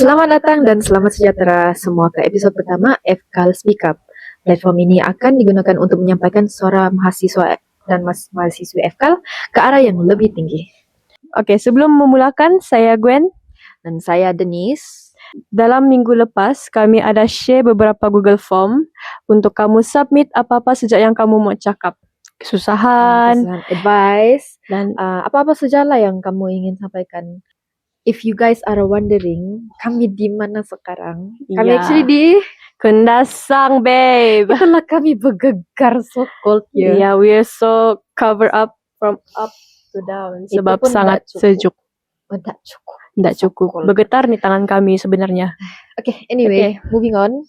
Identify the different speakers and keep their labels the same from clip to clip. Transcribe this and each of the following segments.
Speaker 1: Selamat datang dan selamat sejahtera semua ke episod pertama FKAL Speak Up. Platform ini akan digunakan untuk menyampaikan suara mahasiswa dan mahasiswi FKAL ke arah yang lebih tinggi.
Speaker 2: Oke, sebelum memulakan, saya Gwen.
Speaker 1: Dan saya Denise.
Speaker 2: Dalam minggu lepas, kami ada share beberapa Google Form untuk kamu submit apa-apa sejak yang kamu mau cakap. Kesusahan,
Speaker 1: advice,
Speaker 2: dan
Speaker 1: apa-apa sajalah yang kamu ingin sampaikan. If you guys are wondering, kami di mana sekarang? Kami actually di
Speaker 2: Kendasang, babe.
Speaker 1: Itulah kami bergegar so cold ya.
Speaker 2: Yeah, we are so cover up from up to down sebab sangat sejuk.
Speaker 1: Tidak cukup.
Speaker 2: Tidak cukup. Bergetar nih tangan kami sebenarnya.
Speaker 1: Okay, anyway, moving on.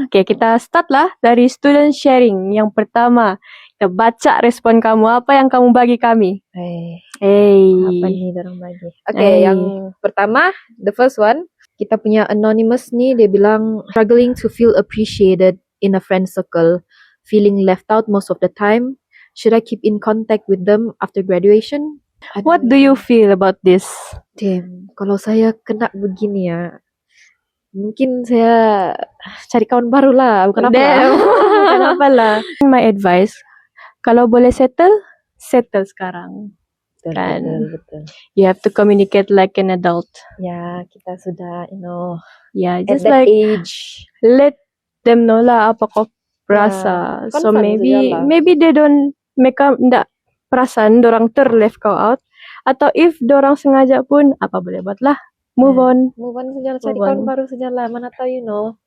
Speaker 2: Okay, kita start lah dari student sharing. Yang pertama, kita baca respon kamu. Apa yang kamu bagi kami?
Speaker 1: Apa nih orang bagi? Okay, yang pertama, the first one, kita punya anonymous nih, dia bilang struggling to feel appreciated in a friend circle, feeling left out most of the time. Should I keep in contact with them after graduation?
Speaker 2: What do you feel about this?
Speaker 1: Damn, kalau saya kena begini ya, mungkin saya cari kawan baru lah, bukan apa lah.
Speaker 2: Bukan apa lah. My advice, kalau boleh settle sekarang.
Speaker 1: Betul.
Speaker 2: You have to communicate like an adult.
Speaker 1: Ya, kita sudah,
Speaker 2: Yeah,
Speaker 1: at
Speaker 2: just
Speaker 1: that
Speaker 2: like
Speaker 1: age.
Speaker 2: let them know lah apa kau rasa. So maybe they don't mereka ndak perasan dorang left kau out, atau if dorang sengaja pun apa boleh buat lah. Move on
Speaker 1: saja, cari kawan baru saja lah. Mana tahu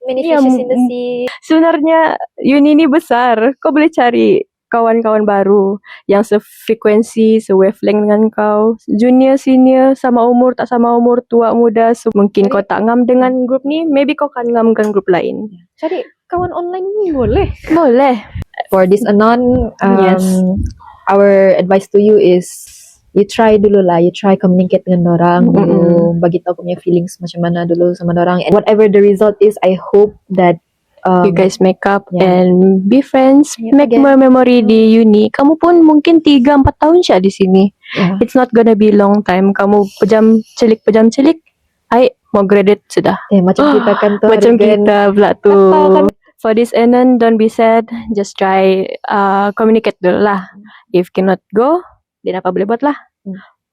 Speaker 1: many fishes in the sea.
Speaker 2: Sebenarnya uni ini besar, kau boleh cari kawan-kawan baru yang sefrekuensi, se-wavelength dengan kau, junior, senior, sama umur, tak sama umur, tua, muda. So, mungkin kau tak ngam dengan grup ni, maybe kau kan ngam dengan grup lain.
Speaker 1: Cari kawan online ni boleh. For this anon,
Speaker 2: yes.
Speaker 1: Our advice to you is you try dulu lah, you try communicate dengan orang dulu, bagi tahu punya feelings macam mana dulu sama orang, and whatever the result is, I hope that
Speaker 2: you guys make up and be friends, make more memory di uni. Kamu pun mungkin 3-4 tahun saja di sini. It's not gonna be long time. Kamu pejam celik, mau graduate sudah.
Speaker 1: Macam kita kan tu.
Speaker 2: Macam kita pula tu. For this anon, don't be sad. Just try communicate dulu lah. If cannot go, then apa boleh buat lah.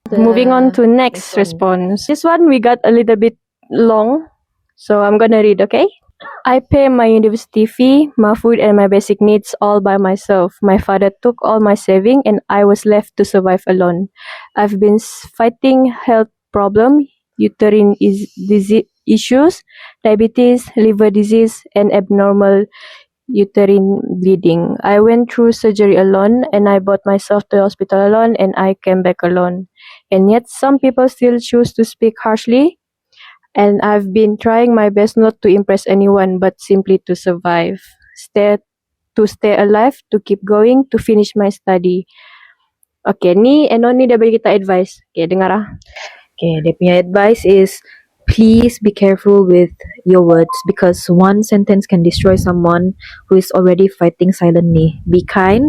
Speaker 2: Moving on to next response. This one we got a little bit long, so I'm gonna read, okay? I pay my university fee, my food and my basic needs all by myself. My father took all my saving and I was left to survive alone. I've been fighting health problem, uterine disease issues, diabetes, liver disease and abnormal uterine bleeding. I went through surgery alone and I brought myself to the hospital alone and I came back alone. And yet some people still choose to speak harshly. And I've been trying my best not to impress anyone, but simply to survive, to stay alive, to keep going, to finish my study. Okay, ni dia bagi kita advice. Okay, dengar lah.
Speaker 1: Okay, dia punya advice is, please be careful with your words because one sentence can destroy someone who is already fighting silently. Be kind,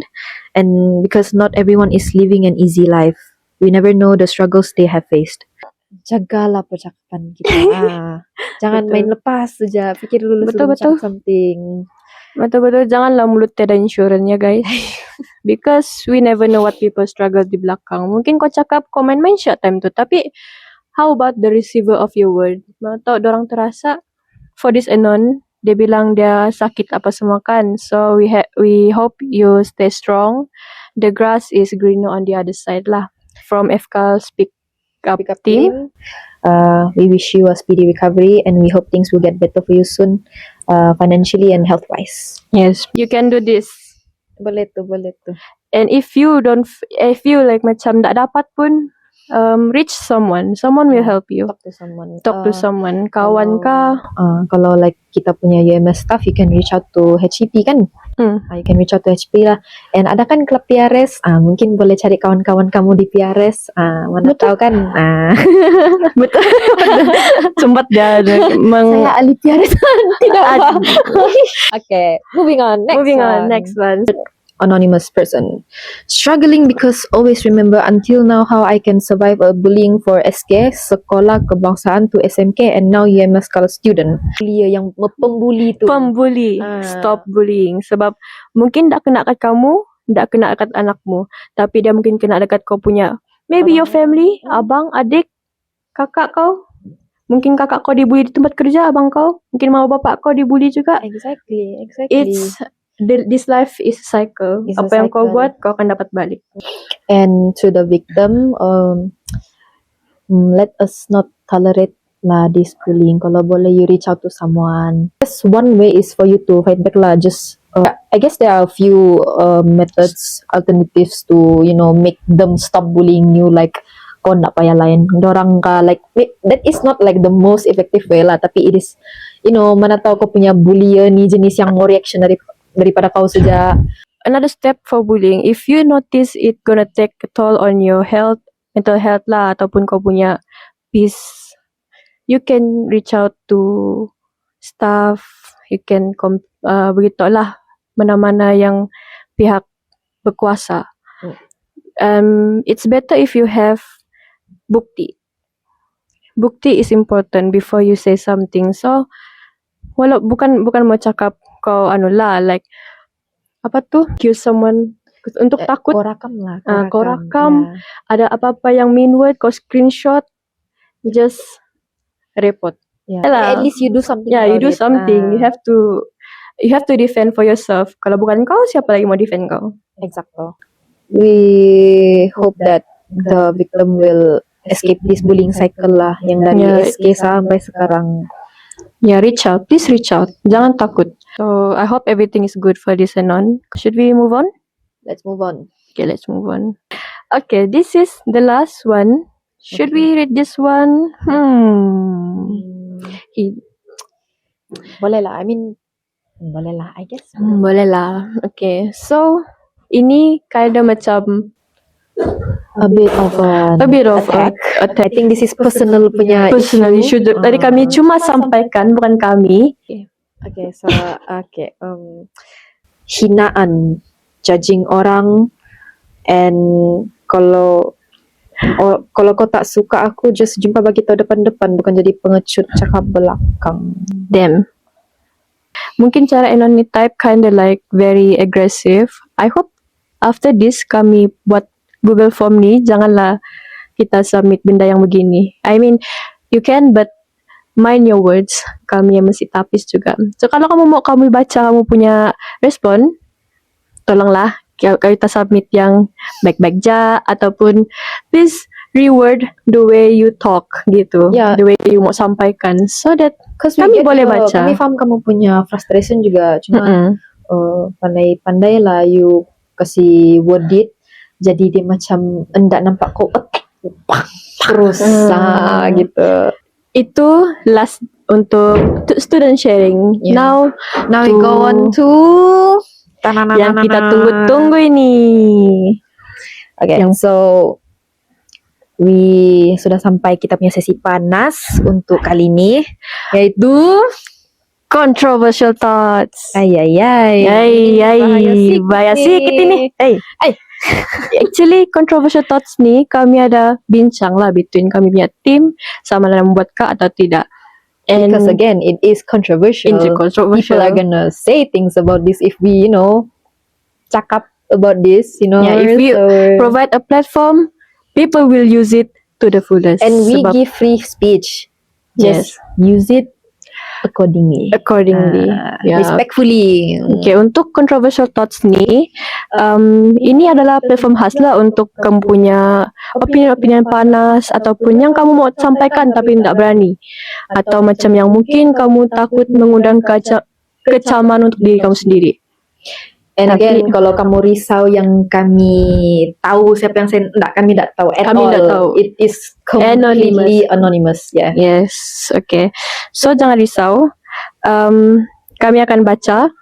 Speaker 1: and because not everyone is living an easy life. We never know the struggles they have faced. Jagalah percakapan kita. Jangan main lepas saja. Fikir dulu sebelum cakap something.
Speaker 2: Betul-betul. Janganlah mulut tiada insurance ya guys. Because we never know what people struggle di belakang. Mungkin kau cakap kau main-main short time tu. Tapi how about the receiver of your word? Mau tahu dorang terasa? For this anon, dia bilang dia sakit apa semua kan. So we hope you stay strong. The grass is greener on the other side lah. From FKAL Speak Up team.
Speaker 1: We wish you a speedy recovery and we hope things will get better for you soon, financially and health wise.
Speaker 2: Yes, you can do this.
Speaker 1: Boleh tu.
Speaker 2: And if you like macam tak dapat pun, reach someone will help you. Talk to someone. Kawan kah?
Speaker 1: Kalau like kita punya UMS staff, you can reach out to HEP kan? You can reach out to HEP lah. And ada kan klub PRS, mungkin boleh cari kawan-kawan kamu di PRS. Mana tahu kan?
Speaker 2: Betul. Sempat dah.
Speaker 1: Saya ahli PRS. Tidak. Okay, moving on. Next one. anonymous person. Struggling because always remember until now how I can survive a bullying for SK, sekolah kebangsaan to SMK and now UMS kalau student. Dia yang pembuli tu.
Speaker 2: Pembuli. Stop bullying. Sebab mungkin tak kena kat kamu, tak kena kat anakmu. Tapi dia mungkin kena dekat kau punya. Maybe your family, abang, adik, kakak kau. Mungkin kakak kau dibuli di tempat kerja, abang kau. Mungkin mak bapak kau dibuli juga.
Speaker 1: Exactly.
Speaker 2: This life is a cycle.
Speaker 1: It's
Speaker 2: Apa
Speaker 1: a
Speaker 2: yang kau
Speaker 1: cycle.
Speaker 2: buat, kau akan dapat balik.
Speaker 1: And to the victim, let us not tolerate lah this bullying. Kalau boleh, you reach out to someone. Just one way is for you to fight back lah. Just I guess there are a few methods, alternatives to make them stop bullying you. Like kau nak payah layan dorang ka, like that is not like the most effective way lah, tapi it is mana tahu kau punya bullier ni jenis yang more reaction daripada kau saja.
Speaker 2: Another step for bullying, if you notice it gonna take a toll on your health, mental health lah, ataupun kau punya peace, you can reach out to staff, you can beritahu lah mana-mana yang pihak berkuasa. It's better if you have bukti. Bukti is important before you say something. So, walau bukan mau cakap kau like apa tu, accuse someone untuk takut.
Speaker 1: Kau rakam lah.
Speaker 2: Kau rakam. Ada apa-apa yang mean word, kau screenshot, just report.
Speaker 1: At least you do something.
Speaker 2: You do something. You have to defend for yourself. Kalau bukan kau, siapa lagi mau defend kau?
Speaker 1: Exactly. We hope that the victim will escape this bullying cycle lah, yang dari SK sampai sekarang.
Speaker 2: Reach out. Please reach out. Jangan takut. So, I hope everything is good for this Anon. Should we move on?
Speaker 1: Let's move on.
Speaker 2: Okay, let's move on. Okay, this is the last one. Should we read this one?
Speaker 1: Boleh lah. Boleh lah. I guess.
Speaker 2: Boleh lah. Okay, so ini kind of macam
Speaker 1: a bit of
Speaker 2: attack.
Speaker 1: I think this is personal punya
Speaker 2: personal issue. Tadi kami cuma sampaikan, bukan kami.
Speaker 1: Okay, so hinaan, judging orang, and kalau kau tak suka aku, just jumpa bagi tahu depan-depan, bukan jadi pengecut cakap belakang.
Speaker 2: Damn. Mungkin cara Anon ni type kinda like very aggressive. I hope after this kami buat Google Form ni, janganlah kita submit benda yang begini. I mean, you can, but mind your words. Kami yang mesti tapis juga. So, kalau kamu baca kamu punya respon, tolonglah kita submit yang baik-baik je, ataupun please reword the way you talk gitu. The way you mau sampaikan, so that kami boleh baca.
Speaker 1: Kami faham kamu punya frustration juga. Cuma pandai-pandai lah you kasih word it, jadi dia macam hendak nampak kau terus gitu.
Speaker 2: Itu last untuk student sharing. Now
Speaker 1: we go on to
Speaker 2: yang kita tunggu ini.
Speaker 1: Okay, so we sudah sampai kita punya sesi panas untuk kali ini, yaitu
Speaker 2: controversial thoughts.
Speaker 1: Bahaya
Speaker 2: sikit ini. Actually, controversial thoughts ni kami ada bincang lah between kami punya team, sama ada membuat kah atau tidak. And
Speaker 1: because again, it is controversial. People are gonna say things about this if we, cakap about this,
Speaker 2: if we provide a platform, people will use it to the fullest.
Speaker 1: And we give free speech. Just use it accordingly. Respectfully.
Speaker 2: Okay, untuk controversial thoughts ni, ini adalah platform khas lah untuk kamu punya opinion panas, ataupun yang kamu mau sampaikan tapi tidak berani, atau macam yang mungkin kamu takut mengundang kecaman untuk diri kamu sendiri.
Speaker 1: And again, kalau kamu risau yang kami tahu siapa yang kami tidak tahu at
Speaker 2: kami
Speaker 1: all.
Speaker 2: Tidak tahu.
Speaker 1: It is completely anonymous. Yeah.
Speaker 2: Yes, okay. So jangan risau. Kami akan baca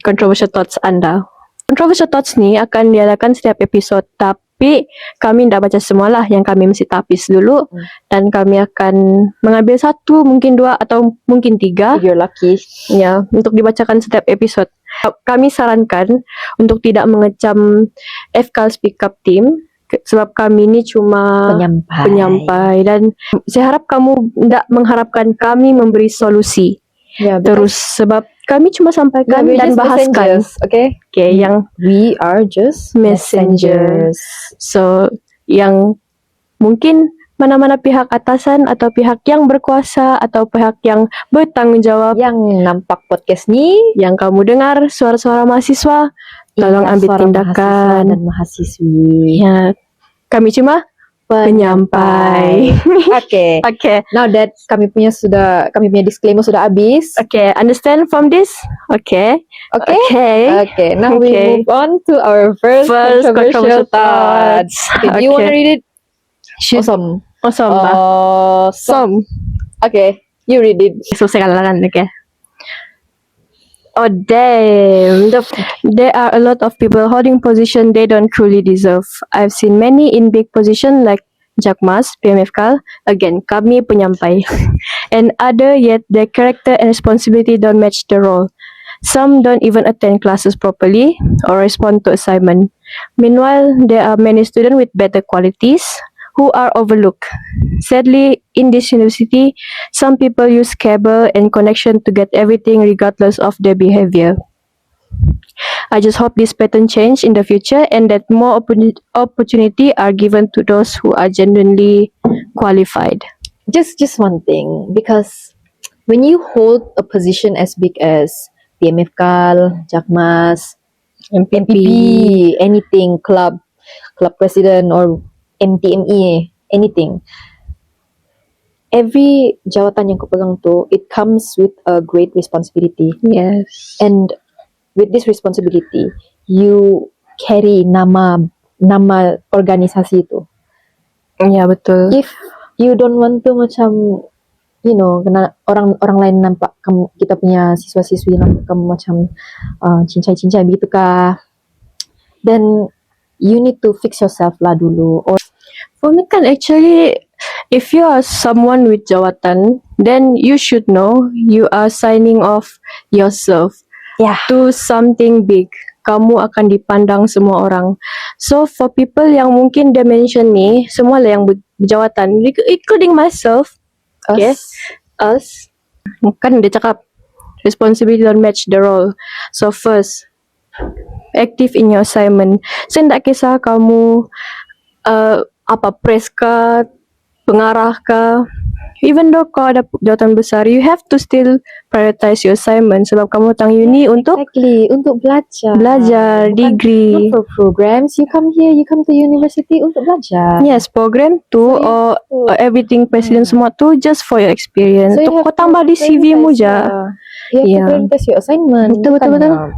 Speaker 2: controversial thoughts anda. Controversial thoughts ni akan diadakan setiap episod, tapi kami tidak baca semualah, yang kami mesti tapis dulu, dan kami akan mengambil 1, mungkin 2 atau mungkin 3.
Speaker 1: If you're lucky.
Speaker 2: Ya, untuk dibacakan setiap episod. Kami sarankan untuk tidak mengecam FKAL Speak Up Team sebab kami ni cuma penyampai dan saya harap kamu tidak mengharapkan kami memberi solusi. Terus sebab kami cuma sampaikan dan bahaskan.
Speaker 1: Okay,
Speaker 2: yang
Speaker 1: we are just messengers.
Speaker 2: So yang mungkin mana-mana pihak atasan atau pihak yang berkuasa atau pihak yang bertanggungjawab
Speaker 1: yang nampak podcast ni,
Speaker 2: yang kamu dengar suara-suara mahasiswa, tolong ambil tindakan
Speaker 1: dan mahasiswi.
Speaker 2: Ya, kami cuma penyampai.
Speaker 1: Okay. Now that kami punya disclaimer sudah habis.
Speaker 2: Okay, understand from this? Okay.
Speaker 1: Now we move on to our first controversial thoughts. Okay, do you want to read it? Awesome. Okay, you read it.
Speaker 2: Susah kalaran, okay. Oh damn, there are a lot of people holding position they don't truly deserve. I've seen many in big position like Jakmas, PMFKAL, again kami penyampai, and other yet their character and responsibility don't match the role. Some don't even attend classes properly or respond to assignment. Meanwhile, there are many students with better qualities who are overlooked. Sadly, in this university, some people use cable and connection to get everything regardless of their behavior. I just hope this pattern change in the future and that more opportunity are given to those who are genuinely qualified.
Speaker 1: Just one thing, because when you hold a position as big as PMFKAL, Jakmas, MPP, anything, club president or MTME, anything. Every jawatan yang kau pegang tu, it comes with a great responsibility.
Speaker 2: Yes.
Speaker 1: And with this responsibility, you carry nama organisasi tu.
Speaker 2: Ya, betul.
Speaker 1: If you don't want to macam, you know, kena orang lain nampak kamu, kita punya siswa-siswi nampak kamu macam cincai-cincai begitu kah, then you need to fix yourself lah dulu. Or
Speaker 2: for me kan actually, if you are someone with jawatan, then you should know you are signing off yourself to something big. Kamu akan dipandang semua orang. So for people yang mungkin dia mention ni, semua lah yang berjawatan, including myself, us. Kan dia cakap responsibility don't match the role. So first, active in your assignment. Saya tak kisah kamu press ke, pengarah ke, even though kau ada jawatan besar, you have to still prioritize your assignment sebab kamu datang uni untuk belajar degree.
Speaker 1: Not for programs, you come to university untuk belajar.
Speaker 2: Yes, program tu or everything president semua tu just for your experience. So kau tambah di CV mu je.
Speaker 1: You have to prioritize your assignment.
Speaker 2: Betul.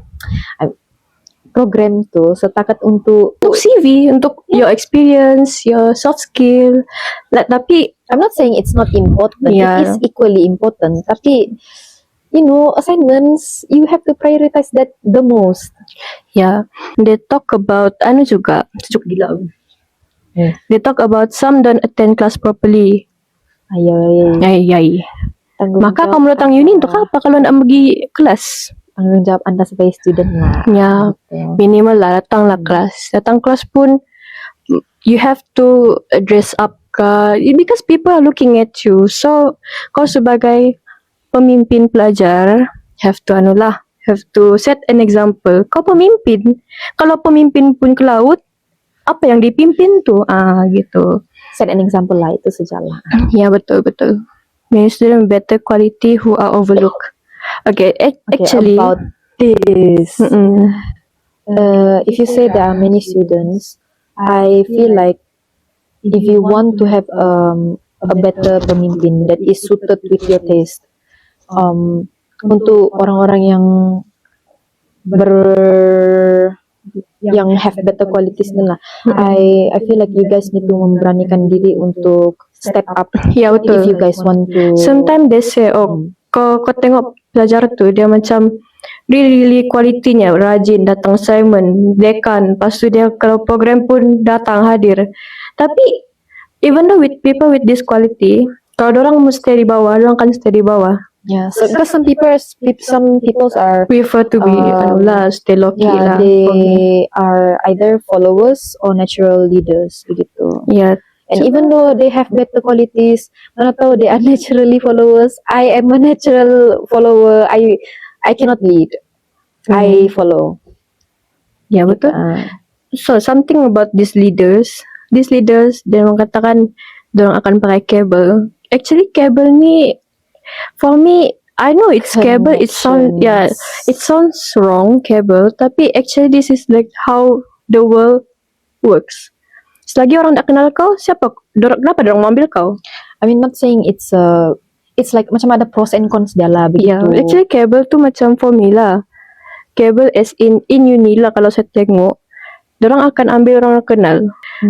Speaker 1: Program tu setakat untuk
Speaker 2: CV, untuk your experience, your soft skill. Tapi
Speaker 1: I'm not saying it's not important. It is equally important. Tapi you know, assignments, you have to prioritize that the most.
Speaker 2: Yeah, they talk about juga sejuk gila. They talk about some don't attend class properly. Ayai. Maka kamu datang uni untuk apa kalau nak pergi kelas?
Speaker 1: Tanggung jawab anda sebagai student lah.
Speaker 2: Ya, minimal lah datanglah kelas. Datang kelas pun you have to dress up because people are looking at you. So kau sebagai pemimpin pelajar have to set an example. Kau pemimpin. Kalau pemimpin pun ke laut, apa yang dipimpin tu? Gitu.
Speaker 1: Set an example lah, itu sejalan.
Speaker 2: Ya, betul. Many students better quality who are overlooked. Okay, actually
Speaker 1: about this, if you say there are many students, I feel like if you want to have a better pemimpin that is suited with your taste, untuk orang-orang yang have better qualities ni lah, I feel like you guys need to memberanikan diri untuk step up.
Speaker 2: Ya, betul.
Speaker 1: If you guys want to.
Speaker 2: Sometimes they say, kau tengok pelajar tu dia macam really quality-nya, rajin datang assignment, dekan, lepas tu dia kalau program pun datang hadir. Tapi even though with people with this quality, kalau orang mesti di bawah, orang kan stay di bawah.
Speaker 1: Yeah, so because some people are
Speaker 2: Prefer to be stay low key
Speaker 1: yeah,
Speaker 2: lah. For me.
Speaker 1: they are either followers or natural leaders begitu.
Speaker 2: Yeah.
Speaker 1: And even though they have better qualities, mana tahu they are naturally followers. I am a natural follower. I cannot lead. I follow.
Speaker 2: Ya betul. So something about these leaders, dia orang katakan dia orang akan pakai kabel. Actually kabel ni, for me, I know it's kabel. It sounds wrong kabel. Tapi actually this is like how the world works. Selagi orang tak kenal kau, kenapa dia orang mau ambil kau?
Speaker 1: I mean, not saying it's like macam ada pros and cons dia lah
Speaker 2: Yeah,
Speaker 1: begitu.
Speaker 2: actually kabel tu macam for me lah. Kabel as in uni lah kalau saya tengok. Diorang akan ambil orang kenal.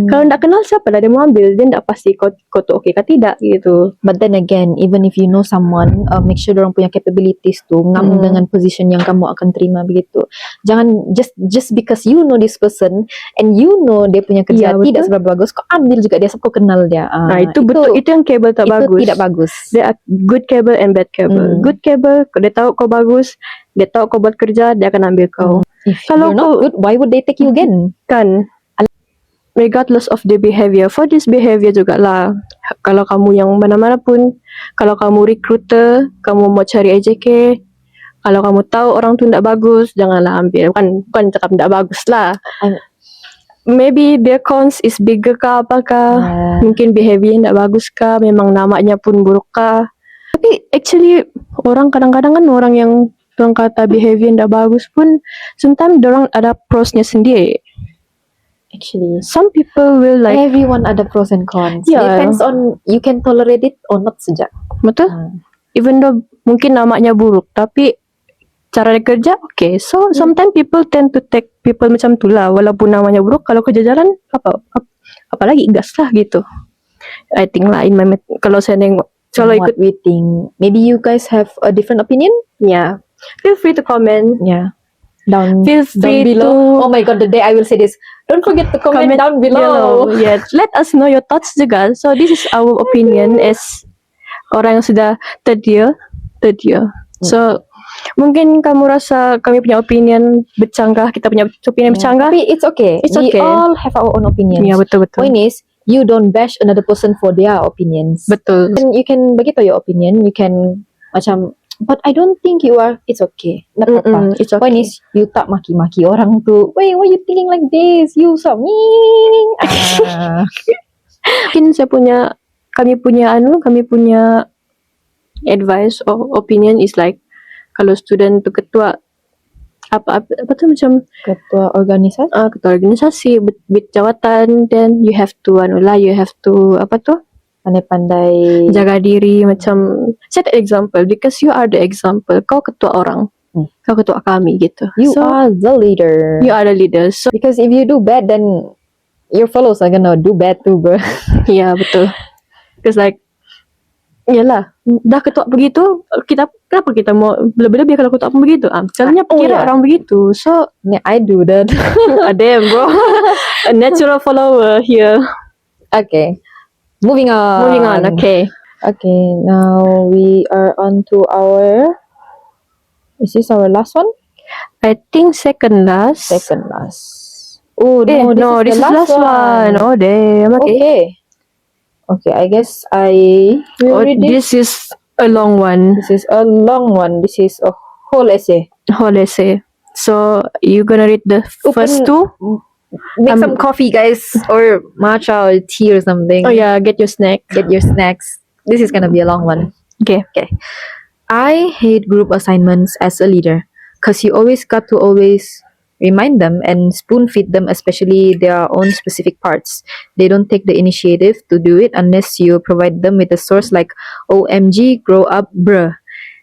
Speaker 2: Kalau tak kenal, siapa lah dia mau ambil. Dia tak pasti kau tu okay ke tidak gitu.
Speaker 1: But then again, even if you know someone, make sure diorang punya capabilities tu ngam dengan position yang kamu akan terima begitu. Jangan just because you know this person and you know dia punya kerja tidak seberapa bagus, kau ambil juga dia sebab kau kenal dia.
Speaker 2: Itu betul. Itu yang kabel tak bagus.
Speaker 1: Itu tidak bagus.
Speaker 2: There are good cable and bad cable. Good cable, dia tahu kau bagus, dia tahu kau buat kerja, dia akan ambil kau.
Speaker 1: If
Speaker 2: Kalau
Speaker 1: you're not good, why would they take you again?
Speaker 2: Kan, regardless of the behavior, for this behavior jugalah. Kalau kamu yang mana-mana pun, kalau kamu recruiter, kamu mau cari AJK, kalau kamu tahu orang tu tidak bagus, janganlah ambil. Bukan cakap tidak bagus lah. Maybe their cons is bigger kah apakah, mungkin behavior tidak bagus kah, memang namanya pun buruk kah. Tapi actually orang kadang-kadang kan orang yang orang kata behavior tidak bagus pun, sometimes orang ada prosnya sendiri.
Speaker 1: Actually,
Speaker 2: Some people will like,
Speaker 1: everyone ada pros and cons.
Speaker 2: Yeah.
Speaker 1: Depends on you can tolerate it or not saja.
Speaker 2: betul? Even though mungkin namanya buruk, tapi cara dia kerja okay. So sometimes people tend to take people macam tu lah, walaupun namanya buruk. Kalau kerja jalan apa lagi gas lah gitu. I think lah kalau saya tengok, kalau
Speaker 1: What we think, maybe you guys have a different opinion.
Speaker 2: yeah, feel free to comment.
Speaker 1: Yeah, down
Speaker 2: to
Speaker 1: below. Oh my god, the day I will say this. Don't forget to comment down below.
Speaker 2: Yeah, let us know your thoughts juga. So this is our opinion as orang yang sudah third year. So mungkin kamu rasa kami punya opinion bercanggah, kita punya opinion bercanggah.
Speaker 1: Tapi it's okay.
Speaker 2: It's
Speaker 1: We
Speaker 2: okay.
Speaker 1: all have our own opinions.
Speaker 2: Ya, betul.
Speaker 1: Point is, you don't bash another person for their opinions.
Speaker 2: Betul.
Speaker 1: And you can begitu your opinion. You can macam, but I don't think you are. It's okay. Not apa.
Speaker 2: It's okay.
Speaker 1: Point is, you tak maki-maki orang tu. Wait, why you thinking like this? You so mean.
Speaker 2: Mungkin kami punya advice or opinion is like, kalau student tu ketua apa tu macam
Speaker 1: Ketua organisasi.
Speaker 2: ketua organisasi jawatan, then you have to apa tu,
Speaker 1: Pandai-pandai.
Speaker 2: jaga diri, macam set example because you are the example. Kau ketua orang, kau ketua kami gitu.
Speaker 1: You
Speaker 2: So,
Speaker 1: are the leader.
Speaker 2: you are the leader. So
Speaker 1: Because if you do bad, then your followers are gonna do bad too, bro.
Speaker 2: yeah, betul. Because like, yalah, dah ketua begitu, kenapa kita mau lebih-lebih kalau ketua pun begitu? Caranya kira orang begitu. So,
Speaker 1: Yeah, I do that.
Speaker 2: damn bro, a natural follower here.
Speaker 1: Okay. Moving on.
Speaker 2: Okay.
Speaker 1: Okay, now we are on to our. Is this our last one?
Speaker 2: I think second last.
Speaker 1: Second last. Oh no,
Speaker 2: this is the last one. Oh damn. Okay.
Speaker 1: Okay, I guess I will read this.
Speaker 2: This is a long one.
Speaker 1: This is a long one. This is a whole essay.
Speaker 2: Whole essay. So you gonna read the first two?
Speaker 1: Make some coffee, guys, or matcha or tea or something.
Speaker 2: Oh yeah, get your snack.
Speaker 1: Get your snacks. This is gonna be a long one.
Speaker 2: Okay.
Speaker 1: I hate group assignments as a leader because you always got to always remind them and spoon feed them, especially their own specific parts. They don't take the initiative to do it unless you provide them with a source like OMG, grow up, bruh.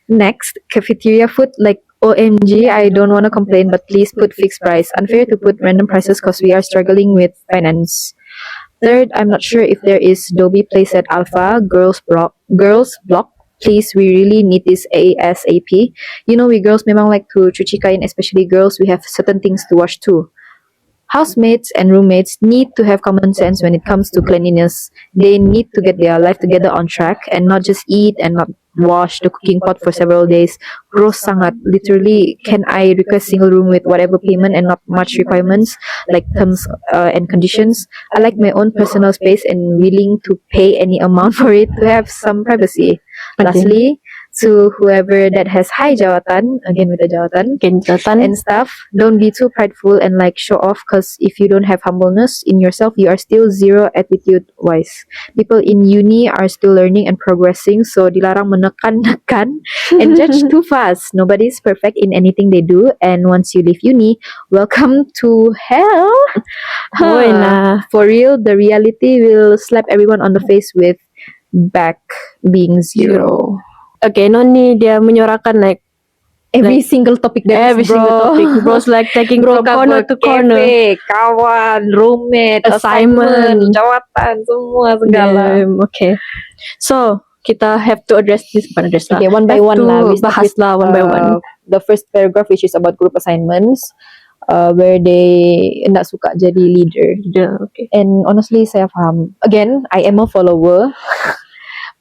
Speaker 1: Next, cafeteria food like OMG, I don't want to complain, but please put fixed price. Unfair to put random prices because we are struggling with finance. Third, I'm not sure if there is Dobby Place at Alpha, girls block. Please, we really need this ASAP. You know, we girls memang like to cuci kain, especially girls, we have certain things to wash too. Housemates and roommates need to have common sense when it comes to cleanliness. They need to get their life together on track and not just eat and not wash the cooking pot for several days. Gross sangat. Literally, can I request single room with whatever payment and not much requirements like terms and conditions? I like my own personal space and willing to pay any amount for it to have some privacy.
Speaker 2: Okay.
Speaker 1: Lastly, to whoever that has high jawatan, again with the jawatan,
Speaker 2: Kencatan.
Speaker 1: and stuff, don't be too prideful and like show off, because if you don't have humbleness in yourself, you are still zero attitude wise. People in uni are still learning and progressing, so dilarang menekan-nekan and judge too fast. Nobody's perfect in anything they do, and once you leave uni, welcome to hell.
Speaker 2: Boy na.
Speaker 1: For real, the reality will slap everyone on the face with back being zero.
Speaker 2: Okay, non ni dia menyuarakan like
Speaker 1: Every single topic that
Speaker 2: every
Speaker 1: is
Speaker 2: single
Speaker 1: bro.
Speaker 2: topic. Bro's like taking from corner to corner.
Speaker 1: Cafe, kawan, roommate,
Speaker 2: Assignment.
Speaker 1: jawatan, semua segala.
Speaker 2: Damn, okay. So, kita have to address this. Bukan address lah.
Speaker 1: Okay, one by
Speaker 2: Have
Speaker 1: one
Speaker 2: to
Speaker 1: lah. We start
Speaker 2: bahas
Speaker 1: with,
Speaker 2: lah one by one.
Speaker 1: The first paragraph, which is about group assignments, where they nak suka jadi leader.
Speaker 2: Yeah, okay.
Speaker 1: And honestly, saya faham. Again, I am a follower.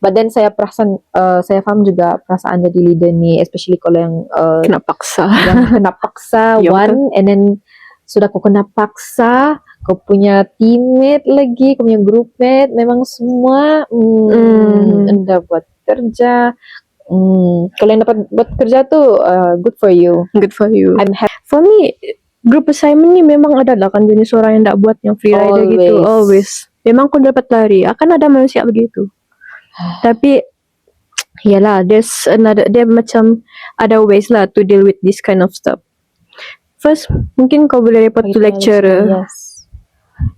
Speaker 1: But then saya faham juga perasaan jadi leader ni, especially kalau yang
Speaker 2: Kena paksa.
Speaker 1: yang kena paksa
Speaker 2: Ya,
Speaker 1: one, and then sudah kau kena paksa, kau punya teammate lagi, kau punya groupmate, memang semua anda buat kerja. Kalau yang dapat buat kerja tu good for you.
Speaker 2: Good for you.
Speaker 1: I'm happy.
Speaker 2: For me, group assignment ni memang ada lah kan jenis orang yang tak buat yang free rider gitu. Always. Memang kau dapat lari. Akan ada manusia begitu. Tapi yalah, dia macam ada ways lah to deal with this kind of stuff. First, mungkin kau boleh report to lecturer.
Speaker 1: Yes.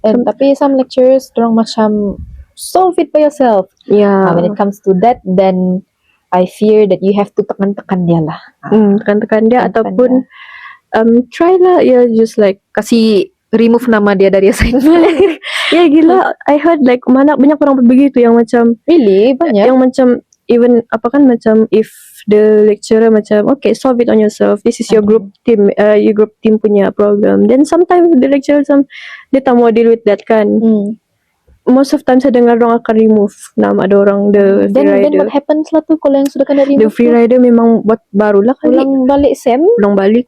Speaker 1: And tapi some lecturers dorang macam solve it by yourself.
Speaker 2: Yeah.
Speaker 1: When it comes to that, then I fear that you have to tekan-tekan dia lah.
Speaker 2: Tekan-tekan dia ataupun try lah, just like
Speaker 1: Kasih remove nama dia dari assignment.
Speaker 2: ya gila, I heard like banyak orang begitu yang macam
Speaker 1: Really? Banyak?
Speaker 2: yang macam even apa kan macam if the lecturer macam okay, solve it on yourself, this is your group team punya problem, then sometimes the lecturer dia tak mau deal with that kan. Most of time saya dengar orang akan remove nama ada orang the free rider.
Speaker 1: Then what happens lah tu kalau yang sudah kena
Speaker 2: The
Speaker 1: remove
Speaker 2: free rider memang buat barulah kali.
Speaker 1: Ulang balik SEM?
Speaker 2: Ulang balik.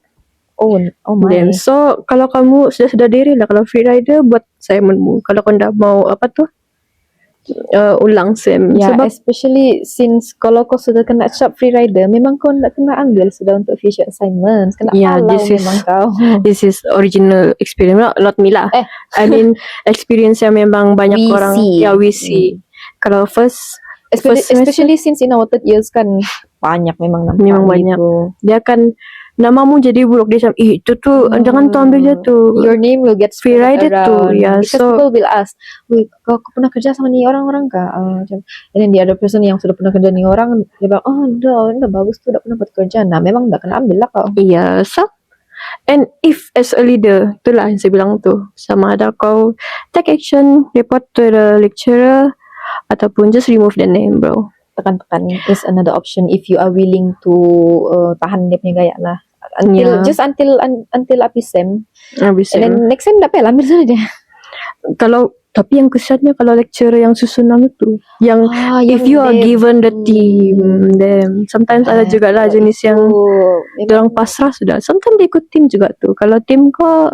Speaker 1: Oh my.
Speaker 2: Then, so kalau kamu sudah diri lah, kalau free rider buat assignmentmu. Kalau kau dah mau apa tu ulang SEM.
Speaker 1: Yeah,
Speaker 2: Sebab
Speaker 1: especially since kalau kau sudah kena cap free rider, memang kau nak kena ambil sudah untuk future assignments. Kena halau memang kau.
Speaker 2: This is original experience, not me lah. I mean experience yang memang banyak
Speaker 1: we
Speaker 2: orang
Speaker 1: see.
Speaker 2: we see. Kalau first
Speaker 1: Especially since in our third years kan banyak memang nampak
Speaker 2: memang banyak.
Speaker 1: gitu.
Speaker 2: Dia akan namamu jadi buruk, dia macam itu tu jangan tu ambil je tu.
Speaker 1: Your name will get
Speaker 2: free rider tu.
Speaker 1: around.
Speaker 2: Yeah,
Speaker 1: Because
Speaker 2: so
Speaker 1: people will ask, wait, kau pernah kerja sama ni orang-orang kah? Macam, and then the other person yang sudah pernah kerja ni orang, dia bilang, dah bagus tu, dah pernah buat kerja. Nah, memang dah kena ambil lah kau.
Speaker 2: iya, so and if as a leader, itulah yang saya bilang tu, sama ada kau take action, report to the lecturer ataupun just remove the name, bro.
Speaker 1: Tekan-tekan is another option if you are willing to tahan dia punya gaya lah. Until habis SEM. And then next SEM tak payah ambil sana dia.
Speaker 2: Tapi yang kesannya kalau lecturer yang susun nama tu, yang if you are given the team, then sometimes ada juga lah jenis yang orang pasrah sudah. Sometimes dia ikut team juga tu. Kalau team kau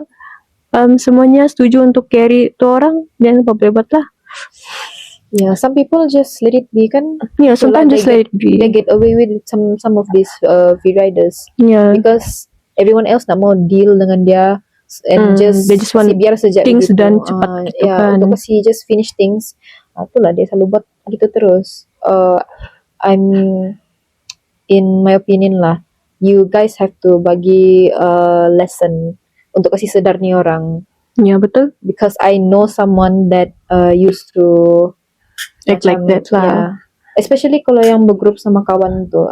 Speaker 2: semuanya setuju untuk carry tu orang, then apa boleh buat lah.
Speaker 1: Yeah, some people just let it be kan.
Speaker 2: Yeah, sometimes just let it be.
Speaker 1: They get away with some of these free riders.
Speaker 2: Yeah.
Speaker 1: Because everyone else nak mau deal dengan dia and
Speaker 2: they just want
Speaker 1: biar saja
Speaker 2: things
Speaker 1: gitu.
Speaker 2: done cepat gitu kan.
Speaker 1: Untuk kasi just finish things. Itulah dia selalu buat gitu terus. I'm in my opinion lah, you guys have to bagi lesson untuk kasi sedar ni orang.
Speaker 2: Ya, betul.
Speaker 1: Because I know someone that used to
Speaker 2: act like that lah.
Speaker 1: Yeah. Especially kalau yang bergrup sama kawan tu.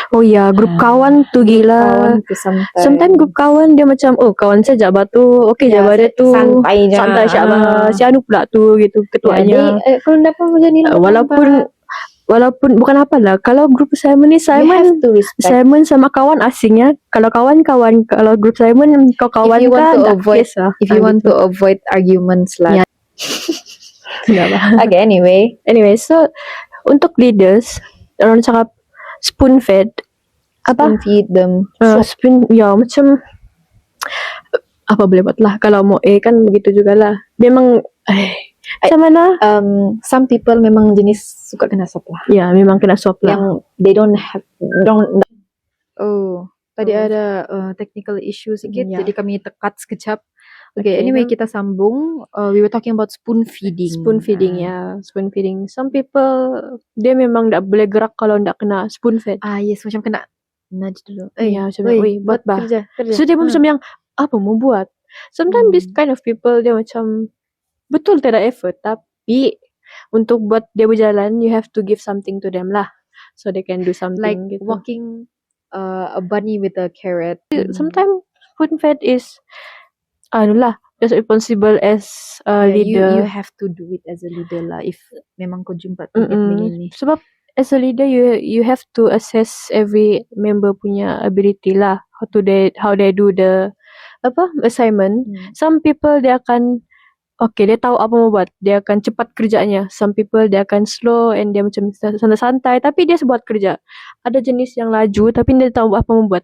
Speaker 2: Oh ya, grup kawan tu gila.
Speaker 1: Kawan tu
Speaker 2: sometimes grup kawan dia macam kawan saya jabat tu, okey jabat dia tu
Speaker 1: santai je.
Speaker 2: Santai Syabah. Si Anu pula tu gitu ketuanya.
Speaker 1: Jadi kalau dapat macam ni
Speaker 2: walaupun walaupun bukan apa lah, kalau grup Simon ni
Speaker 1: You have
Speaker 2: Simon
Speaker 1: to respect.
Speaker 2: Simon sama kawan asingnya. Kalau kawan-kawan, kalau grup Simon kau kawan
Speaker 1: If you want
Speaker 2: kan
Speaker 1: to
Speaker 2: tak
Speaker 1: avoid-
Speaker 2: case lah.
Speaker 1: If you want to avoid arguments lah.
Speaker 2: Yeah. Tidak lah.
Speaker 1: Okay,
Speaker 2: Anyway, so untuk leaders, orang cakap spoon fed apa?
Speaker 1: spoon feed them.
Speaker 2: Spoon, ya macam apa boleh buat lah. Kalau mau kan begitu jugalah. Memang macam mana?
Speaker 1: Some people memang jenis suka kena sop lah.
Speaker 2: Ya, memang kena swap lah.
Speaker 1: Yang they don't. Oh, tadi ada technical issue sikit,
Speaker 2: Ya.
Speaker 1: jadi kami tekat sekejap. Okay,
Speaker 2: Okay.
Speaker 1: anyway kita sambung. We were talking about spoon feeding.
Speaker 2: Spoon feeding, ya. Spoon feeding. Some people, dia memang tak boleh gerak kalau tak kena spoon fed.
Speaker 1: Yes, macam kena nudge dulu.
Speaker 2: Ya, macam buat bah.
Speaker 1: kerja.
Speaker 2: So dia macam yang apa mau buat. Sometimes this kind of people dia macam betul tidak effort, tapi untuk buat dia berjalan you have to give something to them lah, so they can do something
Speaker 1: like
Speaker 2: gitu.
Speaker 1: walking a bunny with a carrot.
Speaker 2: Sometimes spoon fed is lah just responsible as a leader.
Speaker 1: You have to do it as a leader lah. If memang kau jumpa tempat ini.
Speaker 2: Sebab as a leader you have to assess every member punya ability lah, how they do the assignment. Some people dia akan dia tahu apa mau buat, dia akan cepat kerjanya. Some people dia akan slow and dia macam santai-santai tapi dia buat kerja. Ada jenis yang laju tapi dia tahu apa mau buat.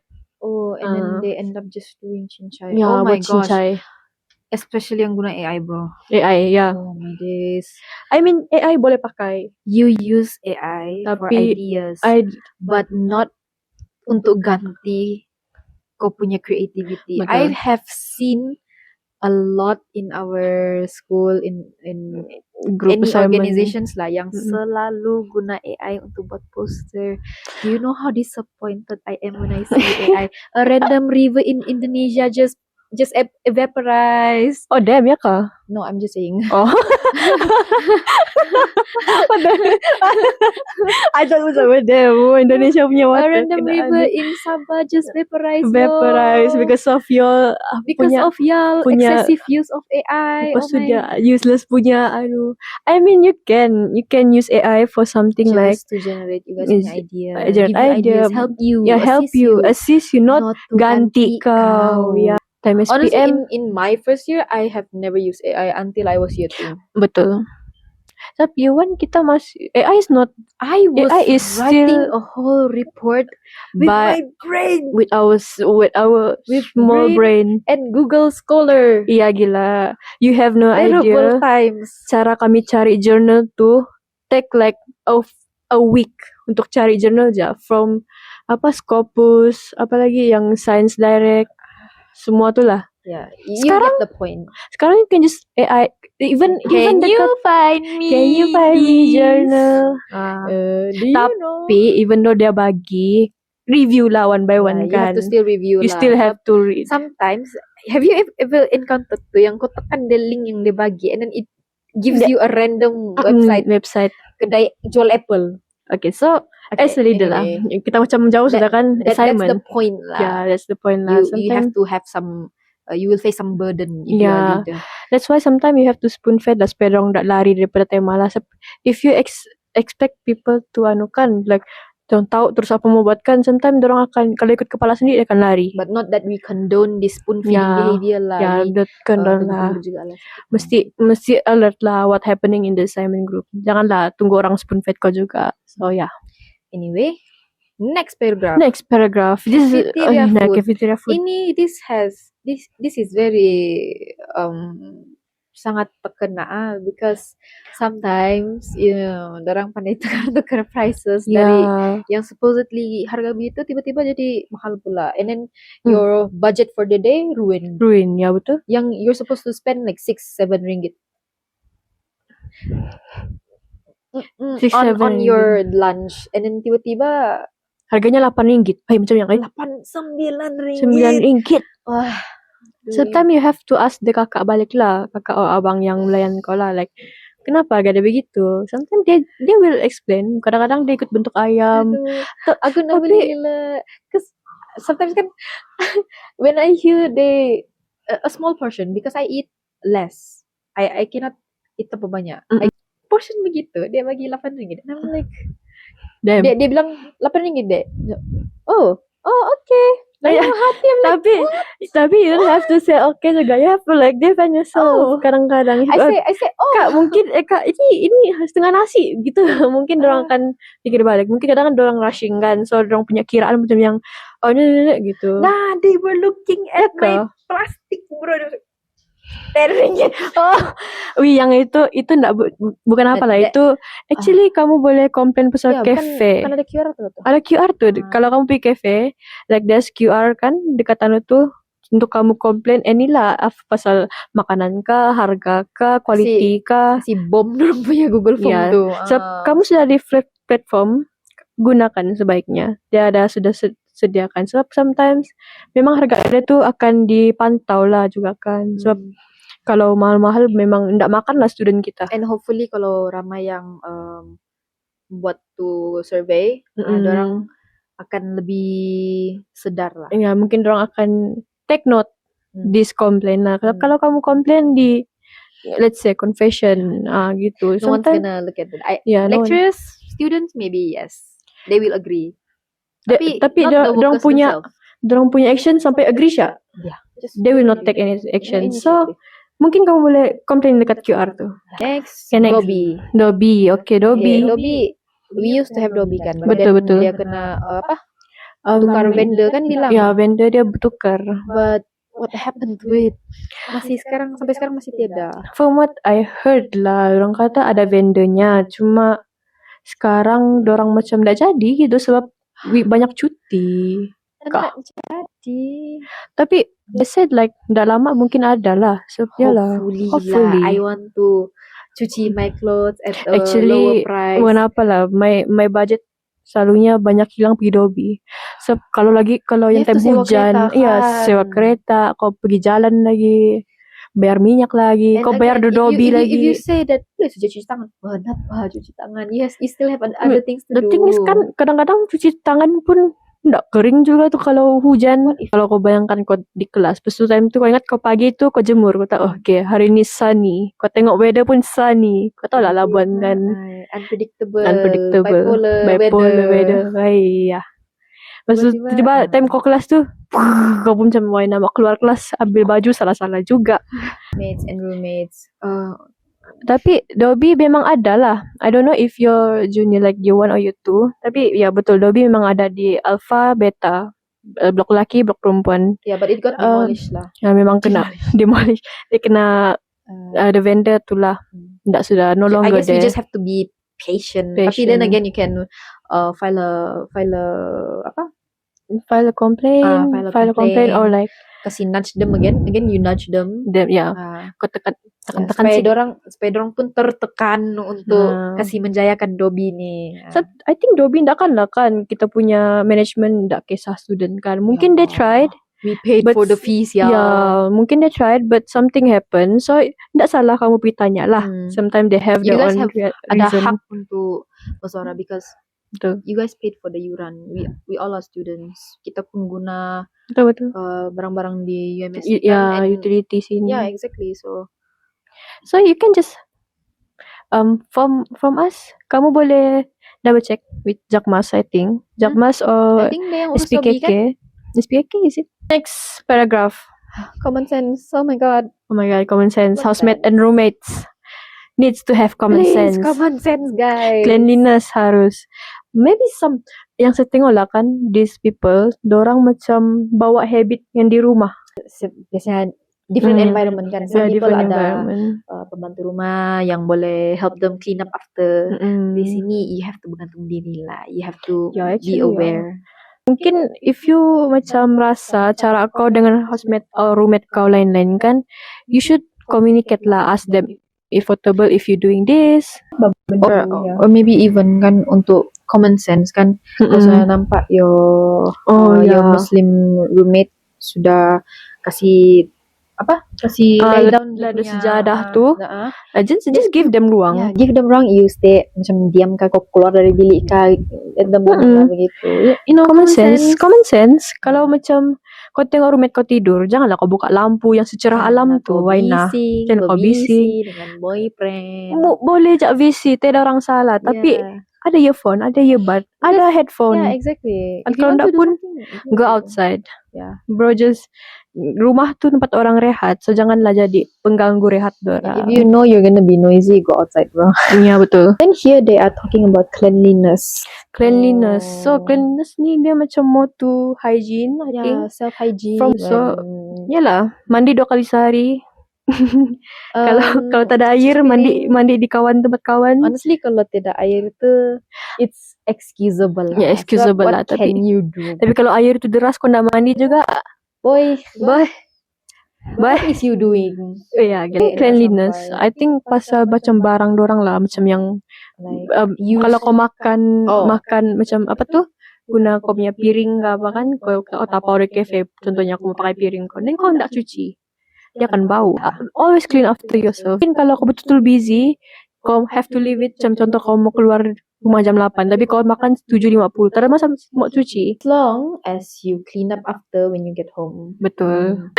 Speaker 1: And then they end up just doing cincai.
Speaker 2: Ya,
Speaker 1: Oh my
Speaker 2: buat
Speaker 1: gosh.
Speaker 2: cincai.
Speaker 1: Especially yang guna AI, bro.
Speaker 2: AI, ya.
Speaker 1: Oh my days.
Speaker 2: I mean AI boleh pakai.
Speaker 1: You use AI for
Speaker 2: Tapi
Speaker 1: ideas,
Speaker 2: but
Speaker 1: but not untuk ganti kau punya creativity.
Speaker 2: Betul.
Speaker 1: I have seen a lot in our school, in
Speaker 2: group
Speaker 1: any
Speaker 2: assignment.
Speaker 1: organizations lah yang
Speaker 2: Mm-mm.
Speaker 1: selalu guna AI untuk buat poster. Do you know how disappointed I am when I see AI? A random river in Indonesia just evaporize.
Speaker 2: Oh damn ya kah?
Speaker 1: No, I'm just saying.
Speaker 2: Oh. I thought it was over there. Indonesia punya
Speaker 1: A
Speaker 2: water.
Speaker 1: random river in Sabah just vaporize.
Speaker 2: Because of your
Speaker 1: of y'all
Speaker 2: punya-
Speaker 1: excessive use of AI.
Speaker 2: Lepas tu dia useless punya I mean you can use AI for something like
Speaker 1: just to generate you guys
Speaker 2: is-
Speaker 1: punya idea.
Speaker 2: generate
Speaker 1: Give you
Speaker 2: idea,
Speaker 1: ideas, help you,
Speaker 2: assist you, not
Speaker 1: to
Speaker 2: ganti kau. Ya. Time
Speaker 1: Honestly,
Speaker 2: SPM
Speaker 1: in my first year, I have never used AI until I was year 2.
Speaker 2: betul. Tapi Yuan kita masih AI is not
Speaker 1: I was
Speaker 2: AI is
Speaker 1: writing
Speaker 2: still-
Speaker 1: a whole report with
Speaker 2: But-
Speaker 1: my brain
Speaker 2: with our small brain.
Speaker 1: and Google Scholar.
Speaker 2: Iya gila. You have no
Speaker 1: Terrible
Speaker 2: idea.
Speaker 1: times.
Speaker 2: Cara kami cari journal tuh take like a week untuk cari journal aja, from Scopus, apalagi yang Science Direct, semua tuh lah.
Speaker 1: Yeah, you
Speaker 2: Sekarang-
Speaker 1: get the point.
Speaker 2: Sekarang you can just AI even
Speaker 1: Can you
Speaker 2: dekat
Speaker 1: find me?
Speaker 2: can you find me
Speaker 1: please?
Speaker 2: journal.
Speaker 1: Do you know?
Speaker 2: Tapi even though dia bagi review lah one by one
Speaker 1: You
Speaker 2: kan,
Speaker 1: have to still review
Speaker 2: you
Speaker 1: lah.
Speaker 2: still have to read.
Speaker 1: Sometimes, have you ever encountered tuh yang kau tekan the link yang dia bagi and then it gives you a random
Speaker 2: website.
Speaker 1: kedai jual Apple.
Speaker 2: Okay, so as a leader lah, kita macam jauh sudah kan
Speaker 1: That's
Speaker 2: assignment.
Speaker 1: the point lah.
Speaker 2: Yeah, that's the point lah.
Speaker 1: You have
Speaker 2: Sometimes
Speaker 1: to have some you will face some burden if you are
Speaker 2: Yeah.
Speaker 1: a leader.
Speaker 2: that's why sometimes you have to spoon fed lah supaya dorang tak lari daripada tema lah. If you expect people to like dorang tahu terus apa mau buat kan, sometimes dorang akan, kalau ikut kepala sendiri dia akan lari.
Speaker 1: But not that we condone this spoon feeding
Speaker 2: Yeah.
Speaker 1: behavior lah.
Speaker 2: Ya,
Speaker 1: We,
Speaker 2: that kan dorang lah.
Speaker 1: tunggu juga lah.
Speaker 2: Mesti alert lah what happening in the assignment group. Janganlah tunggu orang spoon fed kau juga. So yeah.
Speaker 1: Anyway, next paragraph.
Speaker 2: Next paragraph. This is
Speaker 1: Cafeteria food.
Speaker 2: cafeteria food.
Speaker 1: Ini this is very sangat terkena because sometimes dorang pandai tukar prices dari
Speaker 2: Yeah.
Speaker 1: yang supposedly harga begitu tiba-tiba jadi mahal pula, and then your budget for the day ruin.
Speaker 2: Ruin, ya betul.
Speaker 1: Yang you're supposed to spend like 6-7 ringgit
Speaker 2: 6-7
Speaker 1: on your lunch, and then tiba-tiba
Speaker 2: Harganya 8 ringgit. Macam yang
Speaker 1: 8-9 ringgit.
Speaker 2: 9 ringgit.
Speaker 1: Wah,
Speaker 2: Sometimes you have to ask the kakak balik lah. Kakak or abang yang melayan kau lah. Like, kenapa harga dia begitu? Sometimes dia will explain. Kadang-kadang dia ikut bentuk ayam.
Speaker 1: aduh, aku nak beli gila. Cause sometimes kan when I hear a small portion, because I eat less, I cannot eat terlalu banyak. Portion begitu dia bagi 8 ringgit, and I'm like,
Speaker 2: Damn.
Speaker 1: Dia bilang 8 ringgit dek. Oh okay.
Speaker 2: Iya.
Speaker 1: Dalam hati I'm like,
Speaker 2: Tapi you don't have to say okay juga. You have to like defend yourself. Kadang-kadang
Speaker 1: I say
Speaker 2: Kak mungkin Kak ini setengah nasi gitu. Mungkin dorang akan pikir balik. Mungkin kadang kan dorang rushing kan. So dorang punya kiraan macam yang ini gitu.
Speaker 1: Nah, they were looking at my plastic bro. 10 ringgit.
Speaker 2: Yang itu enggak bukan apa lah. Itu actually kamu boleh komplain pasal cafe.
Speaker 1: Bukan ada QR tuh.
Speaker 2: Ada QR tuh. Kalau kamu pergi cafe, like there's QR kan dekat anu tuh untuk kamu komplain inilah pasal makanan kah, harga kah, quality kah.
Speaker 1: Si bom dulu punya Google Form tuh.
Speaker 2: So, kamu sudah di platform, gunakan sebaiknya. Dia ada sudah sediakan. Sebab sometimes memang harga dia tuh akan dipantau lah juga kan. Sebab kalau mahal-mahal memang enggak makan lah student kita.
Speaker 1: And hopefully kalau ramai yang buat tuh survey, orang akan lebih sedar lah.
Speaker 2: Ya, mungkin orang akan take note this complaint lah. Kalau kamu komplain di let's say confession gitu.
Speaker 1: No one's gonna look at it. Lecturers, students maybe yes. They will agree. Tapi
Speaker 2: dorang punya action sampai agree sya.
Speaker 1: Yeah.
Speaker 2: They will not take any action. So mungkin kamu boleh komplain dekat QR tuh.
Speaker 1: Next.
Speaker 2: Dobby. Okay, Dobby.
Speaker 1: Yeah, Dobby. We used to have Dobby kan.
Speaker 2: Betul.
Speaker 1: Dia kena tukar vendor kan bilang.
Speaker 2: Ya, vendor dia bertukar.
Speaker 1: But what happened to it? Sampai sekarang masih tiada.
Speaker 2: From what I heard lah, orang kata ada vendornya. Cuma sekarang dorang macam tak jadi gitu sebab banyak cuti.
Speaker 1: Tak jadi.
Speaker 2: Tapi they said like dah lama mungkin ada lah. So, hopefully.
Speaker 1: I want to cuci my clothes at a lower price.
Speaker 2: Kenapa lah? My budget selalunya banyak hilang pergi Dobby. So, kalau yang time hujan, sewa kereta, kau pergi jalan lagi, bayar minyak lagi, kau bayar Dobby lagi.
Speaker 1: If you say that, sudah cuci tangan. Kenapa cuci tangan? Yes, you still have other things to do.
Speaker 2: The thing is kan, kadang-kadang cuci tangan pun nggak kering juga tuh kalau hujan. Kalau kau bayangkan kau di kelas, pas time tu kau ingat kau pagi tu kau jemur, kau tahu okay hari ni sunny, kau tengok weather pun sunny, kau tahu lah Labuan kan
Speaker 1: unpredictable
Speaker 2: bipolar weather. Iya. Lepas tu tiba time kau kelas tu kau pun macam why nak keluar kelas ambil baju salah-salah juga.
Speaker 1: Mates and roommates.
Speaker 2: Tapi Dobby memang ada lah. I don't know if your junior like year 1 or year 2. Tapi ya betul Dobby memang ada di alpha, beta. Blok lelaki, blok perempuan.
Speaker 1: Yeah, but it got demolished lah.
Speaker 2: Ya memang kena demolish. Dia kena the vendor tu lah. Tak sudah no longer there.
Speaker 1: I guess we just have to be patient. Tapi then again you can file a complaint.
Speaker 2: File a complaint or like
Speaker 1: kasih nudge them again you nudge them.
Speaker 2: Kau tekan
Speaker 1: supaya dorang pun tertekan untuk kasih menjayakan Dobby ni.
Speaker 2: So, I think Dobby tak kan lah kan kita punya management tak kisah student kan. Mungkin they tried.
Speaker 1: We paid for the fees
Speaker 2: mungkin they tried but something happened. So tak salah kamu pergi tanya lah. Sometimes they have their own reason.
Speaker 1: Ada hak untuk bersuara because you guys paid for the yuran. We all are students. Kita pengguna
Speaker 2: betul.
Speaker 1: Barang-barang di UMS
Speaker 2: utilities ini.
Speaker 1: Yeah, exactly.
Speaker 2: So you can just from us, kamu boleh double check with Jakmas I think. Jakmas or
Speaker 1: I think they yang
Speaker 2: SPKK. Kan? SPKK is it? Next paragraph.
Speaker 1: Common sense. Oh my god,
Speaker 2: common sense. Housemate and roommates needs to have common sense.
Speaker 1: Common sense guys.
Speaker 2: Cleanliness harus. Maybe yang saya tengok lah kan, these people, dorang macam bawa habit yang di rumah.
Speaker 1: Biasanya different environment kan. Some people ada pembantu rumah yang boleh help them clean up after. Di sini you have to bergantung diri lah. You have to be aware.
Speaker 2: Mungkin if you macam rasa cara kau dengan housemate or roommate kau lain-lain kan, you should communicate lah, ask them if affordable if you doing this.
Speaker 1: Or maybe even kan untuk common sense kan. Kalau saya nampak your Muslim roommate sudah kasih lay down
Speaker 2: ada sejadah tu, just give them ruang.
Speaker 1: Yeah, give them ruang. You stay macam diam kah, kau keluar dari bilik kah, at the moment lah begitu.
Speaker 2: You know, common sense. Kalau macam kau tengok roommate kau tidur, janganlah kau buka lampu yang secerah alam tu. Why nah? Jangan kau bising.
Speaker 1: dengan boyfriend.
Speaker 2: Boleh je VC, tidak orang salah. Tapi ada earphone, ada earbud, ada headphone.
Speaker 1: Yeah, exactly.
Speaker 2: If kalau tak pun go outside.
Speaker 1: Yeah.
Speaker 2: Bro, just rumah tu tempat orang rehat, so janganlah jadi pengganggu rehat dorang.
Speaker 1: If you know you're gonna be noisy, go outside, bro.
Speaker 2: Ya, betul.
Speaker 1: Then here they are talking about cleanliness.
Speaker 2: So cleanliness ni dia macam more to hygiene, I think.
Speaker 1: Self hygiene.
Speaker 2: Yalah, mandi 2 kali sehari. Kalau tak ada air, mandi di tempat kawan.
Speaker 1: Honestly, kalau tidak air tu, it's excusable lah.
Speaker 2: Ya, excusable lah.
Speaker 1: What can you do?
Speaker 2: Tapi kalau air tu deras, kau nak mandi juga.
Speaker 1: Boy, what is you doing?
Speaker 2: Ya, cleanliness. I think pasal macam barang dorang lah, macam yang kalau kau makan macam apa tu, guna kau punya piring ke apa kan, kau tapau di cafe, contohnya kau mau pakai piring kau, dan kau tak cuci, dia akan bau. Always clean after yourself. Mungkin kalau kau betul-betul busy, kau have to leave it. Macam contoh kau mau keluar rumah jam 8, tapi kau makan 7.50, tak ada masa mau cuci.
Speaker 1: As long as you clean up after when you get home.
Speaker 2: Betul.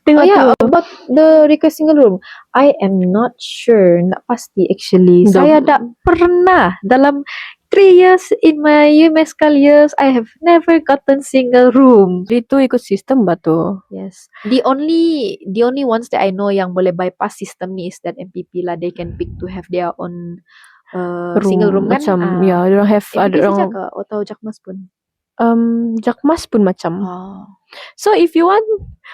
Speaker 1: About the request single room, I am not sure, nak pasti actually. Saya tak pernah dalam 3 years in my UMSCal years, I have never gotten single room.
Speaker 2: Itu ikut sistem batu.
Speaker 1: Yes. The only ones that I know yang boleh bypass system ni is that MPP lah. They can pick to have their own single room kan.
Speaker 2: Macam ya, dia orang have ada orang
Speaker 1: atau Jakmas pun.
Speaker 2: Jakmas pun macam. So if you want,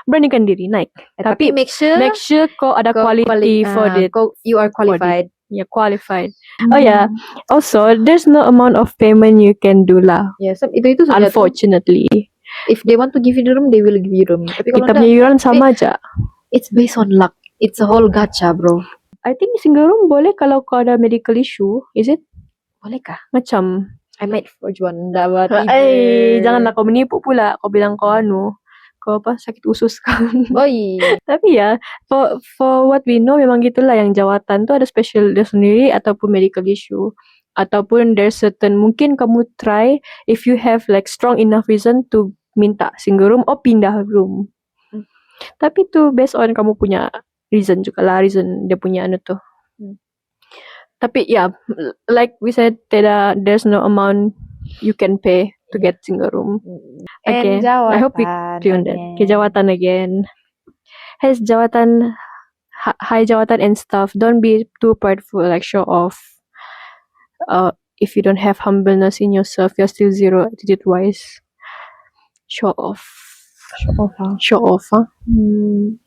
Speaker 2: beranikan diri naik. Tapi make sure kau ada quality for it.
Speaker 1: You are qualified.
Speaker 2: Yeah, qualified. Oh yeah. Also, there's no amount of payment you can do lah.
Speaker 1: Yeah, itu
Speaker 2: unfortunately.
Speaker 1: If they want to give you the room, they will give you room. Tapi kalau
Speaker 2: kita punya yuran sama aja.
Speaker 1: It's based on luck. It's a whole gacha, bro.
Speaker 2: I think single room boleh kalau kau ada medical issue. Is it?
Speaker 1: Boleh kah?
Speaker 2: Macam
Speaker 1: I might forge one.
Speaker 2: Janganlah kau menipu pula. Kau bilang kau kau sakit usus kan. Tapi ya, for what we know memang gitulah, yang jawatan tu ada special dia sendiri ataupun medical issue. Ataupun there's certain, mungkin kamu try if you have like strong enough reason to minta single room or pindah room. Tapi tu based on kamu punya reason juga lah, reason dia punya tu. Tapi yeah, like we said, there's no amount you can pay to get single room. Okay, I hope we tune that. Okay, jawatan again. Has jawatan, high jawatan and stuff. Don't be too prideful, like show off. If you don't have humbleness in yourself, you're still zero attitude wise. Show off.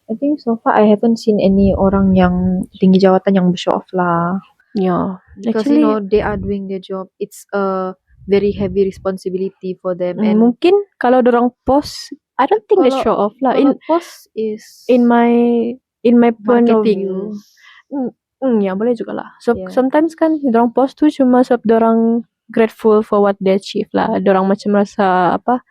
Speaker 1: I think so far I haven't seen any orang yang tinggi jawatan yang show off lah.
Speaker 2: Yeah,
Speaker 1: because actually, they are doing their job. It's a very heavy responsibility for them. And
Speaker 2: mungkin kalau dorang post, I don't think they show off lah.
Speaker 1: Post is
Speaker 2: in my point of view. Ya boleh juga lah. So sometimes kan dorang post tu cuma sebab dorang grateful for what they achieve lah. Dorang macam rasa apa?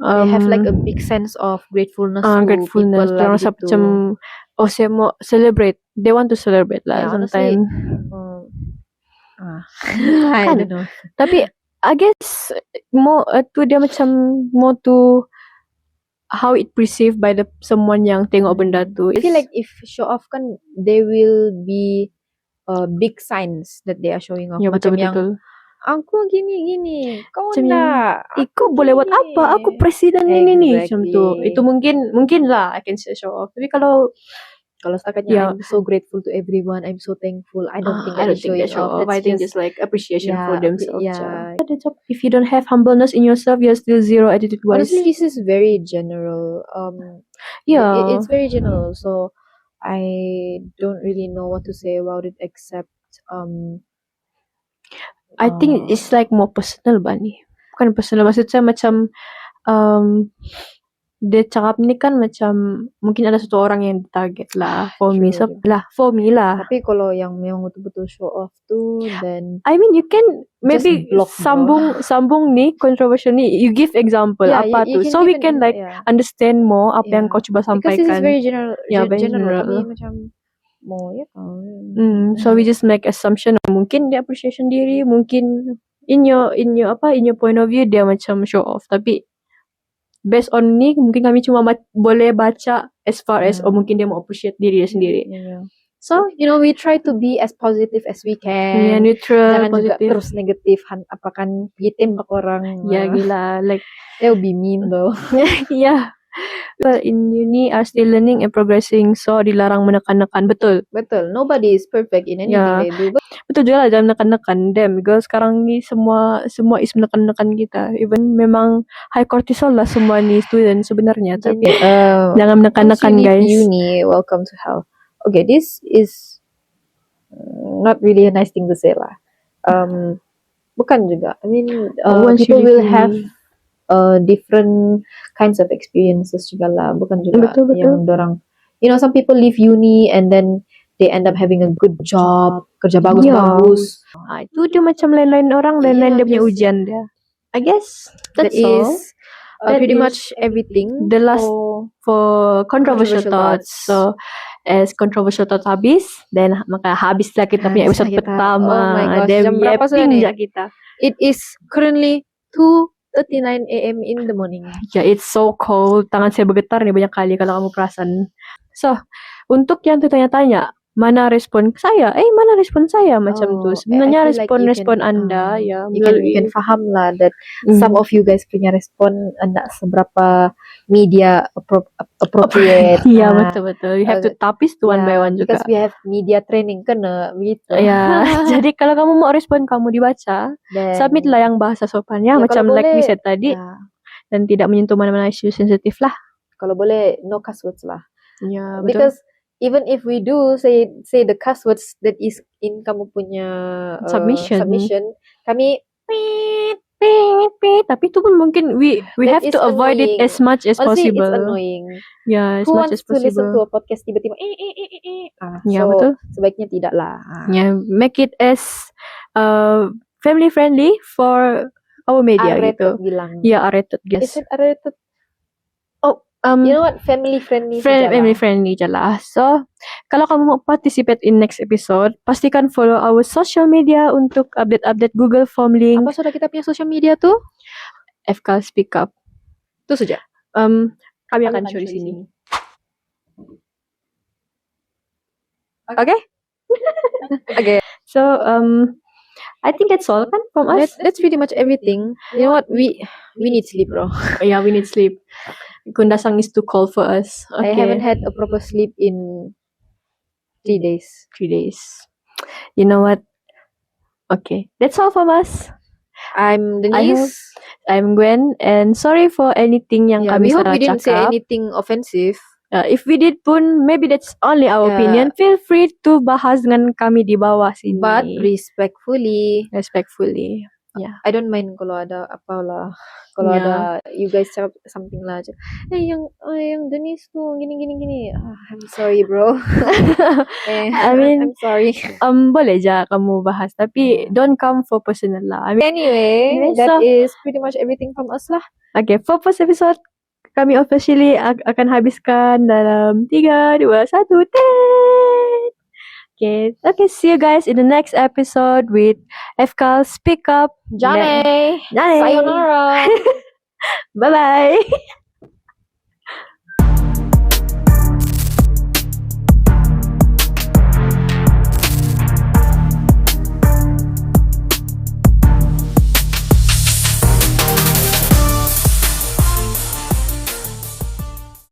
Speaker 1: They have like a big sense of gratefulness.
Speaker 2: Gratefulness. Dorang rasa macam saya mau celebrate. They want to celebrate lah sometimes.
Speaker 1: I don't know.
Speaker 2: Tapi I guess more tu dia macam more to how it perceived by someone yang tengok benda tu.
Speaker 1: I feel like if show off kan, there will be big signs that they are showing off.
Speaker 2: Ya,
Speaker 1: macam
Speaker 2: betul,
Speaker 1: yang
Speaker 2: betul.
Speaker 1: Aku gini, kau
Speaker 2: macam
Speaker 1: nak
Speaker 2: kau boleh buat apa? Aku presiden ini nih, macam tu. Itu mungkin lah I can say show off. Tapi kalau
Speaker 1: setakat I'm so grateful to everyone, I'm so thankful, I don't think that show off.
Speaker 2: I think it's like appreciation for themselves.
Speaker 1: Yeah.
Speaker 2: If you don't have humbleness in yourself, you're still zero attitude wise.
Speaker 1: Honestly, this is very general. It's very general. So I don't really know what to say about it except
Speaker 2: I think it's like more personal ba ni? Bukan personal, maksud saya macam dia cakap ni kan macam mungkin ada satu orang yang target lah for me. So for me lah.
Speaker 1: Tapi kalau yang memang betul-betul show off tu, then
Speaker 2: I mean you can maybe sambung ni controversial ni, you give example apa tu, so we can like understand more apa yang kau cuba sampaikan.
Speaker 1: Because this is very general.
Speaker 2: Very general.
Speaker 1: Macam mau
Speaker 2: so we just make assumption, mungkin dia appreciation diri, mungkin in your point of view dia macam show off, tapi based on ni mungkin kami cuma boleh baca as far as mungkin dia mau appreciate diri dia sendiri.
Speaker 1: So, we try to be as positive as we can.
Speaker 2: Neutral,
Speaker 1: Jangan juga
Speaker 2: positive.
Speaker 1: terus negatif. Apakan pergi tembak orang.
Speaker 2: Ya gila, like
Speaker 1: that would be mean though.
Speaker 2: yeah. But in uni are still learning and progressing, so dilarang menekan-nekan. Betul.
Speaker 1: Nobody is perfect in anything they do.
Speaker 2: Betul juga lah, jangan menekan-nekan them, because sekarang ni semua is menekan-nekan kita. Even memang high cortisol lah semua ni student sebenarnya, tapi jangan menekan-nekan guys.
Speaker 1: Uni, welcome to hell. Okay, this is not really a nice thing to say lah. Bukan juga. I mean, people will have different kinds of experiences juga lah. Bukan juga
Speaker 2: betul.
Speaker 1: yang dorang. Some people leave uni and then they end up having a good job, kerja bagus-bagus.
Speaker 2: Itu dia macam lain-lain orang, lain-lain dia punya ujian dia. I guess
Speaker 1: that is pretty much everything.
Speaker 2: The last for controversial thoughts. So as controversial thoughts habis, then maka habislah kita punya episode pertama.
Speaker 1: Oh my gosh,
Speaker 2: then
Speaker 1: jam berapa sudah ni?
Speaker 2: Kita.
Speaker 1: It is currently 2:39 AM in the morning.
Speaker 2: Yeah, it's so cold. Tangan saya bergetar nih banyak kali kalau kamu perasan. So, untuk yang tertanya-tanya, mana respon saya? Mana respon saya macam tu? Sebenarnya respon Anda ya.
Speaker 1: You can faham lah that some of you guys punya respon tak seberapa media appropriate.
Speaker 2: Ya, betul. You have to tapis tu one by one juga.
Speaker 1: Because we have media training kena gitu.
Speaker 2: Ya, jadi kalau kamu mau respon kamu dibaca, submitlah yang bahasa sopannya macam like we said tadi. Dan tidak menyentuh mana-mana isu sensitif lah.
Speaker 1: Kalau boleh no cuss words lah.
Speaker 2: Ya, betul.
Speaker 1: Because even if we do say the cuss words that is in kamu punya submission, kami
Speaker 2: tapi itu pun mungkin we have to avoid it as much as
Speaker 1: Honestly,
Speaker 2: possible.
Speaker 1: It's annoying.
Speaker 2: Yeah, as
Speaker 1: Who
Speaker 2: much
Speaker 1: wants
Speaker 2: as possible.
Speaker 1: to listen to a podcast tiba-tiba
Speaker 2: Ya,
Speaker 1: so,
Speaker 2: betul.
Speaker 1: Sebaiknya tidak lah.
Speaker 2: Yeah, make it as family friendly for our media gitu.
Speaker 1: Bilang.
Speaker 2: Ya, rated, yes.
Speaker 1: Is it rated? You know what? Family friendly
Speaker 2: je lah. So, kalau kamu mau participate in next episode, pastikan follow our social media untuk update-update Google Form link.
Speaker 1: Apa sudah kita punya social media tuh?
Speaker 2: FK Speak Up.
Speaker 1: Itu saja.
Speaker 2: Kami akan show di sini.
Speaker 1: Okay? Okay.
Speaker 2: So, I think that's all kan from us.
Speaker 1: That's pretty much everything. You know what? We need sleep, bro.
Speaker 2: Yeah, we need sleep. Kundasang is too cold for us. Okay.
Speaker 1: I haven't had a proper sleep in 3 days.
Speaker 2: 3 days. You know what? Okay, that's all from us.
Speaker 1: I'm Denise.
Speaker 2: I'm Gwen, and sorry for anything yang kami salah cakap.
Speaker 1: We hope we didn't say anything offensive.
Speaker 2: If we did pun, maybe that's only our opinion. Feel free to bahas dengan kami di bawah sini.
Speaker 1: But respectfully.
Speaker 2: Yeah.
Speaker 1: I don't mind kalau ada apalah. Kalau ada you guys cakap something lah. Yang Denise tuh gini. I'm sorry, bro.
Speaker 2: I mean,
Speaker 1: I'm sorry.
Speaker 2: Boleh je kamu bahas, tapi don't come for personal lah. I mean,
Speaker 1: anyway, that is pretty much everything from us lah.
Speaker 2: Okay, for first episode kami officially akan habiskan dalam 3, 2, 1, 10. Okay, see you guys in the next episode with FK Speak Up.
Speaker 1: Johnny.
Speaker 2: Sayonara. Bye-bye.